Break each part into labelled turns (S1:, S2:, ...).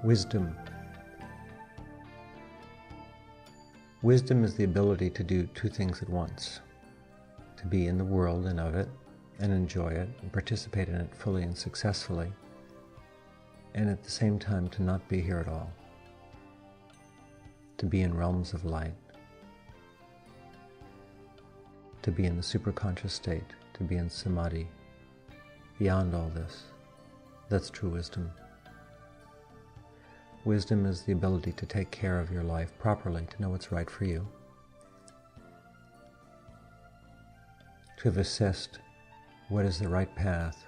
S1: Wisdom. Wisdom is the ability to do two things at once: to be in the world and of it, and enjoy it, and participate in it fully and successfully, and at the same time to not be here at all, to be in realms of light, to be in the superconscious state, to be in Samadhi, beyond all this. That's true wisdom. Wisdom is the ability to take care of your life properly, to know what's right for you, to have assessed what is the right path,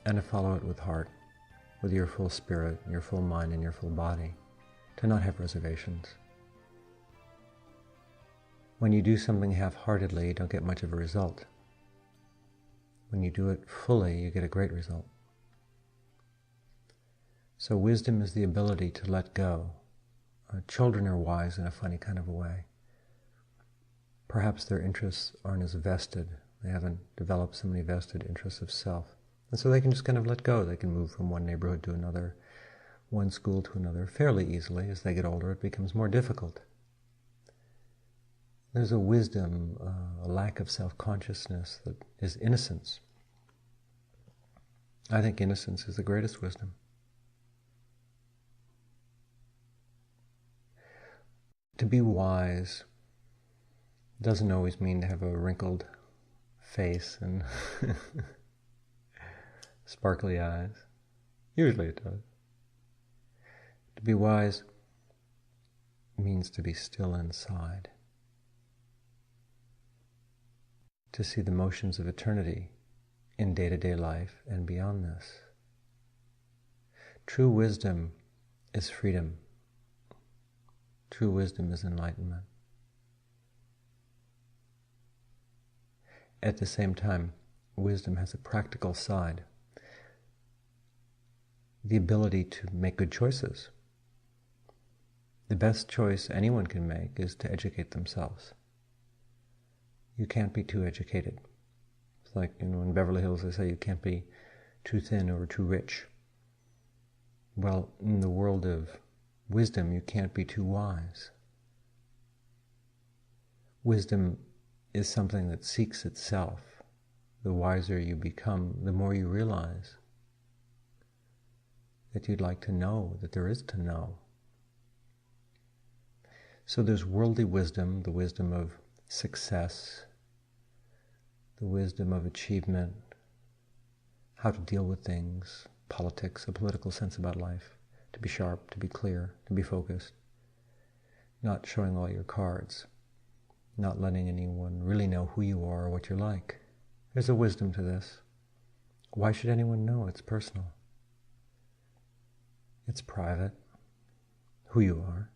S1: and to follow it with heart, with your full spirit, your full mind, and your full body, to not have reservations. When you do something half-heartedly, you don't get much of a result. When you do it fully, you get a great result. So wisdom is the ability to let go. Children are wise in a funny kind of a way. Perhaps their interests aren't as vested. They haven't developed so many vested interests of self. And so they can just kind of let go. They can move from one neighborhood to another, one school to another fairly easily. As they get older, it becomes more difficult. There's a wisdom, a lack of self-consciousness that is innocence. I think innocence is the greatest wisdom. To be wise doesn't always mean to have a wrinkled face and sparkly eyes. Usually it does. To be wise means to be still inside, to see the motions of eternity in day-to-day life and beyond this. True wisdom is freedom. True wisdom is enlightenment. At the same time, wisdom has a practical side. The ability to make good choices. The best choice anyone can make is to educate themselves. You can't be too educated. It's like, in Beverly Hills they say you can't be too thin or too rich. Well, in the world of wisdom, you can't be too wise. Wisdom is something that seeks itself. The wiser you become, the more you realize that you'd like to know, that there is to know. So there's worldly wisdom, the wisdom of success, the wisdom of achievement, how to deal with things, politics, a political sense about life. To be sharp, to be clear, to be focused, not showing all your cards, not letting anyone really know who you are or what you're like. There's a wisdom to this. Why should anyone know? It's personal. It's private, who you are.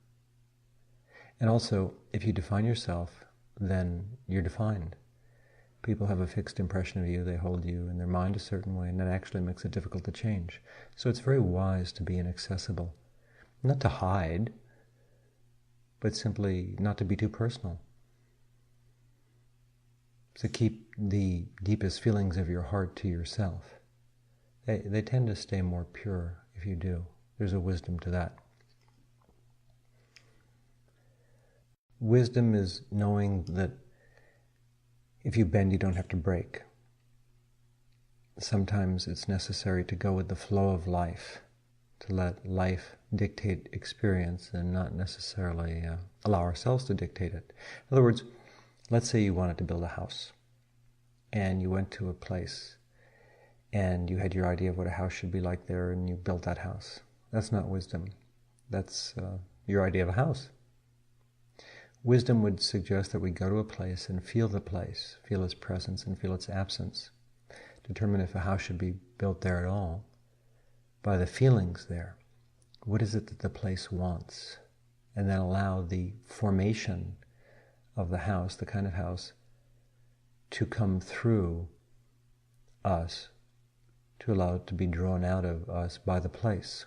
S1: And also, if you define yourself, then you're defined. People have a fixed impression of you, they hold you in their mind a certain way, and that actually makes it difficult to change. So it's very wise to be inaccessible. Not to hide, but simply not to be too personal. To keep the deepest feelings of your heart to yourself. They tend to stay more pure if you do. There's a wisdom to that. Wisdom is knowing that if you bend, you don't have to break. Sometimes it's necessary to go with the flow of life, to let life dictate experience and not necessarily allow ourselves to dictate it. In other words, let's say you wanted to build a house, and you went to a place, and you had your idea of what a house should be like there, and you built that house. That's not wisdom. That's your idea of a house. Wisdom would suggest that we go to a place and feel the place, feel its presence and feel its absence. Determine if a house should be built there at all by the feelings there, what is it that the place wants, and then allow the formation of the house, the kind of house, to come through us, to allow it to be drawn out of us by the place.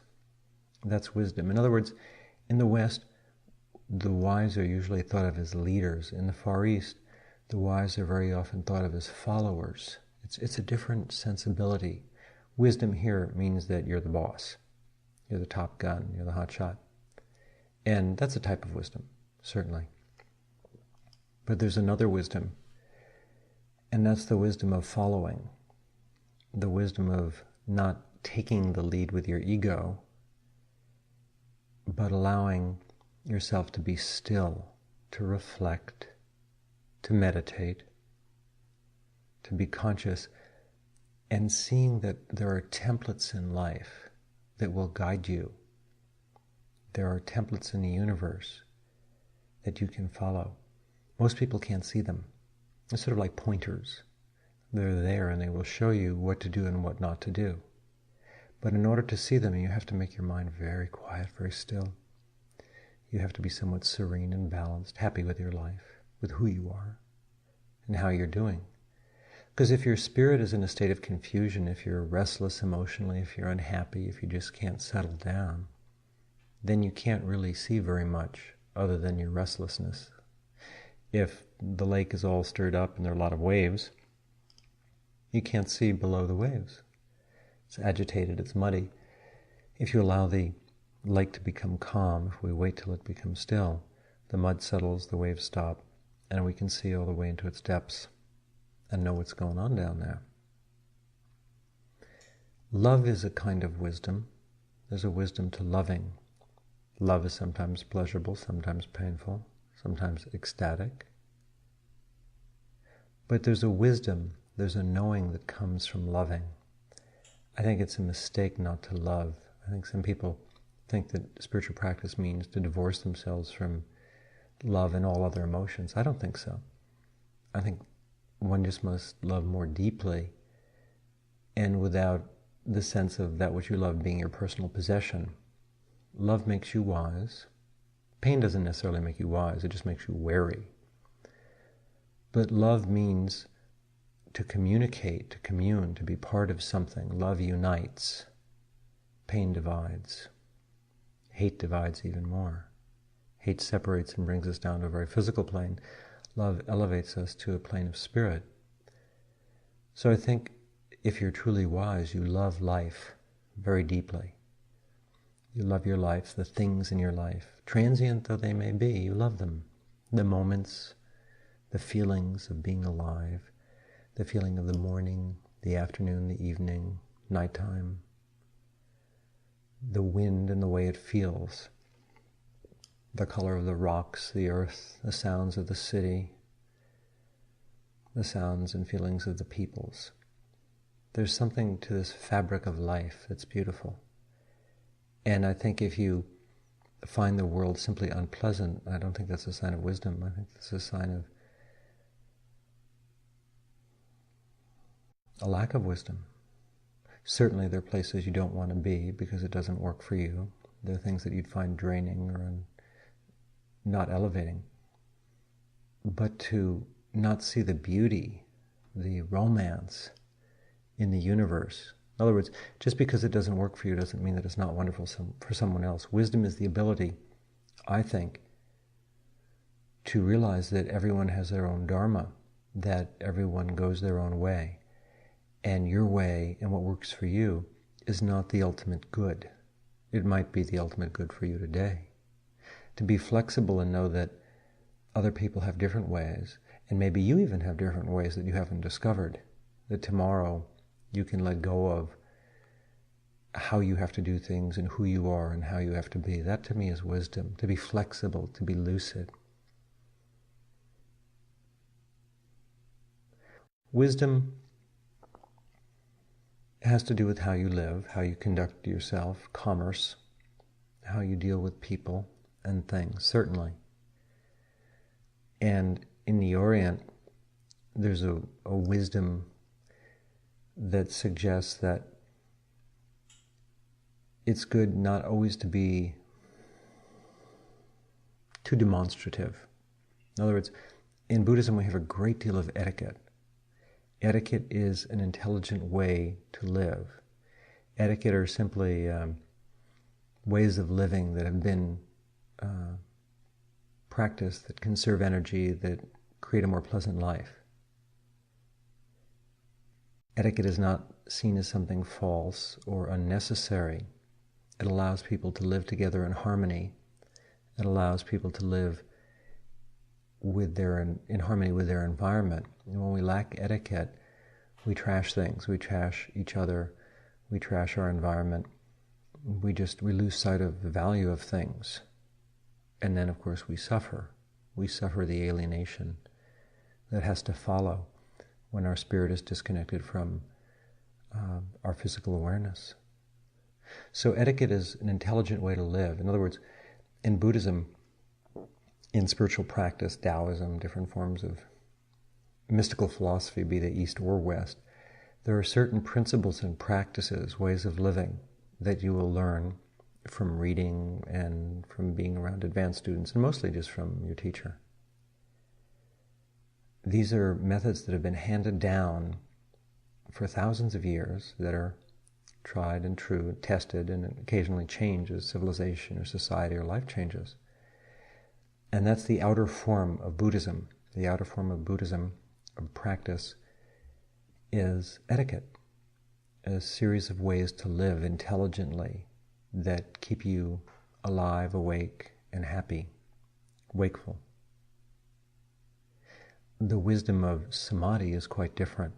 S1: That's wisdom. In other words, in the West, the wise are usually thought of as leaders. In the Far East, the wise are very often thought of as followers. It's a different sensibility. Wisdom here means that you're the boss. You're the top gun. You're the hot shot. And that's a type of wisdom, certainly. But there's another wisdom, and that's the wisdom of following. The wisdom of not taking the lead with your ego, but allowing yourself to be still, to reflect, to meditate, to be conscious, and seeing that there are templates in life that will guide you. There are templates in the universe that you can follow. Most people can't see them. They're sort of like pointers. They're there and they will show you what to do and what not to do. But in order to see them, you have to make your mind very quiet, very still. You have to be somewhat serene and balanced, happy with your life, with who you are, and how you're doing. Because if your spirit is in a state of confusion, if you're restless emotionally, if you're unhappy, if you just can't settle down, then you can't really see very much other than your restlessness. If the lake is all stirred up and there are a lot of waves, you can't see below the waves. It's agitated, it's muddy. If you allow the lake to become calm, if we wait till it becomes still, the mud settles, the waves stop, and we can see all the way into its depths and know what's going on down there. Love is a kind of wisdom. There's a wisdom to loving. Love is sometimes pleasurable, sometimes painful, sometimes ecstatic. But there's a wisdom, there's a knowing that comes from loving. I think it's a mistake not to love. I think some people think that spiritual practice means to divorce themselves from love and all other emotions. I don't think so. I think one just must love more deeply, and without the sense of that which you love being your personal possession. Love makes you wise. Pain doesn't necessarily make you wise, it just makes you wary. But love means to communicate, to commune, to be part of something. Love unites. Pain divides. Hate divides even more. Hate separates and brings us down to a very physical plane. Love elevates us to a plane of spirit. So I think if you're truly wise, you love life very deeply. You love your life, the things in your life. Transient though they may be, you love them. The moments, the feelings of being alive, the feeling of the morning, the afternoon, the evening, nighttime, the wind and the way it feels, the color of the rocks, the earth, the sounds of the city, the sounds and feelings of the peoples. There's something to this fabric of life that's beautiful. And I think if you find the world simply unpleasant, I don't think that's a sign of wisdom. I think that's a sign of a lack of wisdom. Certainly there are places you don't want to be because it doesn't work for you. There are things that you'd find draining or not elevating. But to not see the beauty, the romance in the universe. In other words, just because it doesn't work for you doesn't mean that it's not wonderful for someone else. Wisdom is the ability, I think, to realize that everyone has their own dharma, that everyone goes their own way, and your way and what works for you is not the ultimate good. It might be the ultimate good for you today. To be flexible and know that other people have different ways, and maybe you even have different ways that you haven't discovered, that tomorrow you can let go of how you have to do things and who you are and how you have to be. That to me is wisdom, to be flexible, to be lucid. Wisdom has to do with how you live, how you conduct yourself, commerce, how you deal with people and things, certainly. And in the Orient, there's a wisdom that suggests that it's good not always to be too demonstrative. In other words, in Buddhism we have a great deal of etiquette. Etiquette is an intelligent way to live. Etiquette are simply ways of living that have been practiced, that conserve energy, that create a more pleasant life. Etiquette is not seen as something false or unnecessary. It allows people to live together in harmony. It allows people to live in harmony with their environment. And when we lack etiquette, we trash things. We trash each other. We trash our environment. We lose sight of the value of things. And then, of course, we suffer. We suffer the alienation that has to follow when our spirit is disconnected from our physical awareness. So etiquette is an intelligent way to live. In other words, in Buddhism, in spiritual practice, Taoism, different forms of mystical philosophy, be they East or West, there are certain principles and practices, ways of living, that you will learn from reading and from being around advanced students, and mostly just from your teacher. These are methods that have been handed down for thousands of years, that are tried and true, tested, and occasionally change as civilization or society or life changes. And that's the outer form of Buddhism. The outer form of Buddhism, of practice, is etiquette, a series of ways to live intelligently that keep you alive, awake, and happy, wakeful. The wisdom of Samadhi is quite different.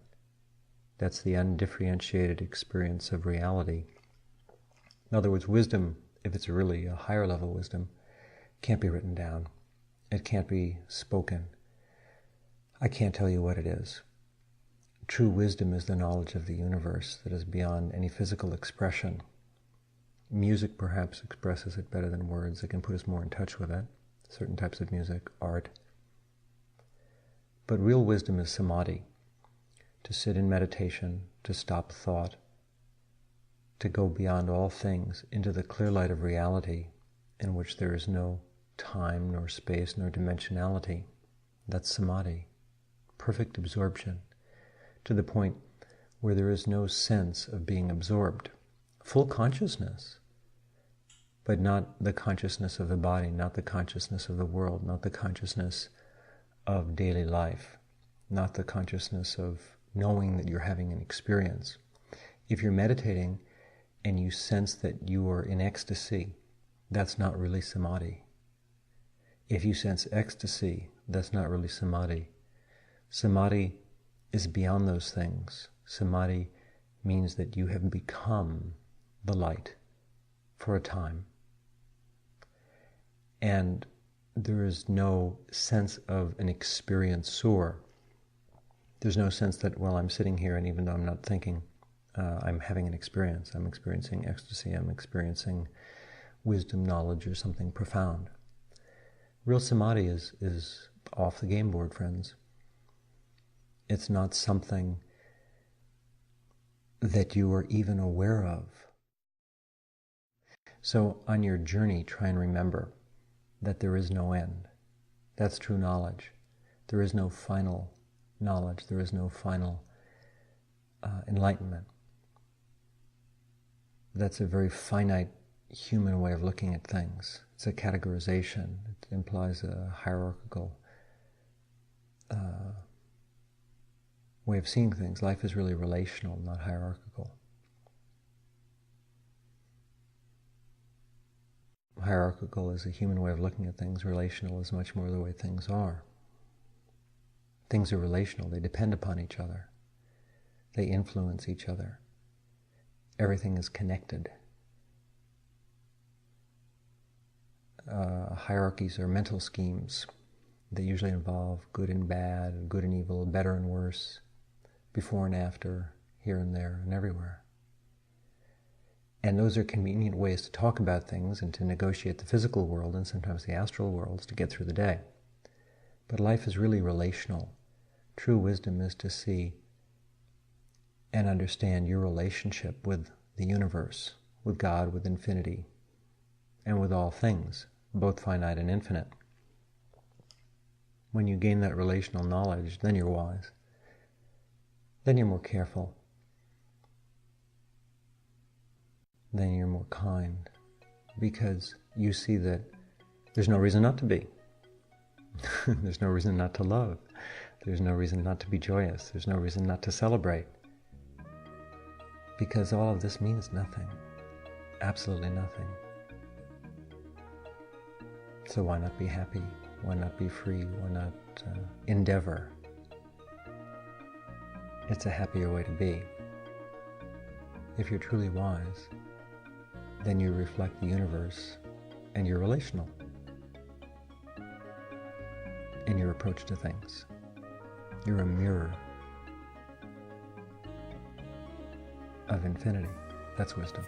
S1: That's the undifferentiated experience of reality. In other words, wisdom, if it's really a higher level wisdom, can't be written down. It can't be spoken. I can't tell you what it is. True wisdom is the knowledge of the universe that is beyond any physical expression. Music perhaps expresses it better than words. It can put us more in touch with it. Certain types of music, art. But real wisdom is Samadhi. To sit in meditation, to stop thought, to go beyond all things into the clear light of reality in which there is no time, nor space, nor dimensionality. That's Samadhi. Perfect absorption, to the point where there is no sense of being absorbed. Full consciousness, but not the consciousness of the body, not the consciousness of the world, not the consciousness of daily life, not the consciousness of knowing that you're having an experience. If you're meditating and you sense that you are in ecstasy, that's not really Samadhi. If you sense ecstasy, that's not really Samadhi. Samadhi is beyond those things. Samadhi means that you have become the light for a time. And there is no sense of an experiencer. There's no sense that, well, I'm sitting here and even though I'm not thinking, I'm having an experience. I'm experiencing ecstasy. I'm experiencing wisdom, knowledge, or something profound. Real Samadhi is off the game board, friends. It's not something that you are even aware of. So on your journey, try and remember that there is no end. That's true knowledge. There is no final knowledge. There is no final enlightenment. That's a very finite human way of looking at things. It's a categorization. It implies a hierarchical way of seeing things. Life is really relational, not hierarchical. Hierarchical is a human way of looking at things. Relational is much more the way things are. Things are relational. They depend upon each other. They influence each other. Everything is connected. Hierarchies are mental schemes. They usually involve good and bad, good and evil, better and worse, before and after, here and there, and everywhere. And those are convenient ways to talk about things and to negotiate the physical world and sometimes the astral worlds to get through the day. But life is really relational. True wisdom is to see and understand your relationship with the universe, with God, with infinity, and with all things, both finite and infinite. When you gain that relational knowledge, then you're wise. Then you're more careful. Then you're more kind, because you see that there's no reason not to be. There's no reason not to love. There's no reason not to be joyous. There's no reason not to celebrate. Because all of this means nothing. Absolutely nothing. So why not be happy? Why not be free? Why not endeavor? It's a happier way to be. If you're truly wise, then you reflect the universe and you're relational in your approach to things. You're a mirror of infinity. That's wisdom.